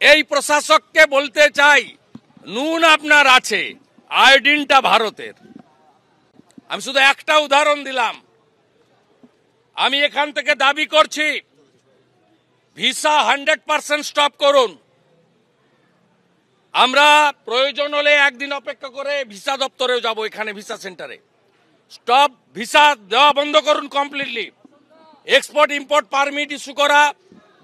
এই প্রশাসককে বলতে চাই, নুন আপনার আছে, আয়োডিনটা ভারতের। আমি শুধু একটা উদাহরণ দিলাম। আমি এখান থেকে দাবি করছি, ভিসা 100% স্টপ করুন। আমরা প্রয়োজন হলে একদিন অপেক্ষা করে ভিসা দপ্তরেও যাব, এখানে ভিসা সেন্টারে। স্টপ ভিসা দেওয়া বন্ধ করুন completely. Export import permit issue করা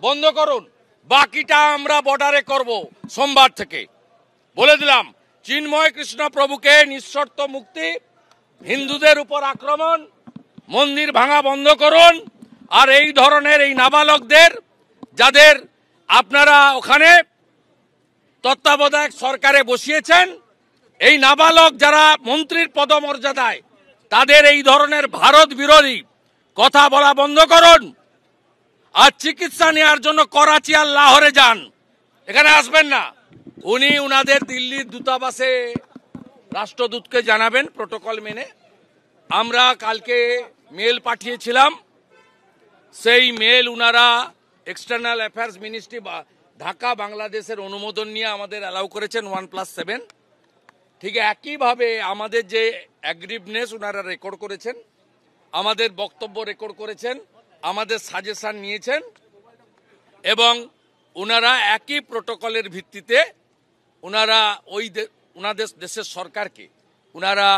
বন্ধ করুন। বাকিটা আমরা বর্ডারে করব সোমবার থেকে। বলে দিলাম, চিন্ময় কৃষ্ণ প্রভুকে নিঃশর্ত মুক্তি, হিন্দুদের উপর আক্রমণ, মন্দির ভাঙা বন্ধ করুন। আর এই ধরনের এই নাবালকদের, যাদের আপনারা ওখানে তত্ত্বাবধায়ক সরকারে বসিয়েছেন, এই নাবালক যারা মন্ত্রীর পদমর্যাদায়, তাদের এই ধরনের ভারত বিরোধী কথা বলা বন্ধ করুন। আর চিকিৎসা নেওয়ার জন্য করাচি আর লাহোরে যান, এখানে আসবেন না। উনি উনাদের দিল্লির দূতাবাসে রাষ্ট্রদূতকে জানাবেন প্রোটোকল মেনে। আমরা কালকে মেল পাঠিয়েছিলাম, সেই মেল উনারা এক্সটার্নাল অ্যাফেয়ার্স মিনিস্ট্রি ঢাকা বাংলাদেশের অনুমোদন নিয়ে আমাদের অ্যালাউ করেছেন 1+7। ঠিক একইভাবে আমাদের যে অ্যাগ্রিভনেস উনারা রেকর্ড করেছেন, আমাদের বক্তব্য রেকর্ড করেছেন, আমাদের সাজেশন নিয়েছেন, এবং উনারা একই প্রোটোকলের ভিত্তিতে উনারা উনাদের দেশের সরকারকে উনারা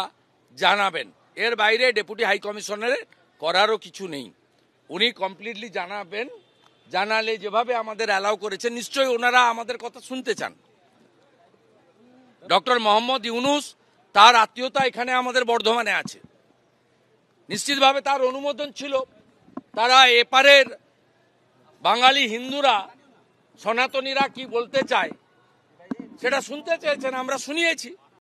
জানাবেন। এর বাইরে ডেপুটি হাই কমিশনারের করারও কিছু নেই। উনি কমপ্লিটলি জানাবেন। জানালে যেভাবে আমাদের অ্যালাউ করেছেন, নিশ্চয়ই ওনারা আমাদের কথা শুনতে চান। ডক্টর মোহাম্মদ ইউনুস, তার আত্মীয়তা এখানে আমাদের বর্ধমানে আছে, নিশ্চিতভাবে তার অনুমোদন ছিল। তারা এপারের বাঙালি হিন্দুরা, সনাতনীরা কি বলতে চায় সেটা শুনতে চেয়েছেন, আমরা শুনিয়েছি।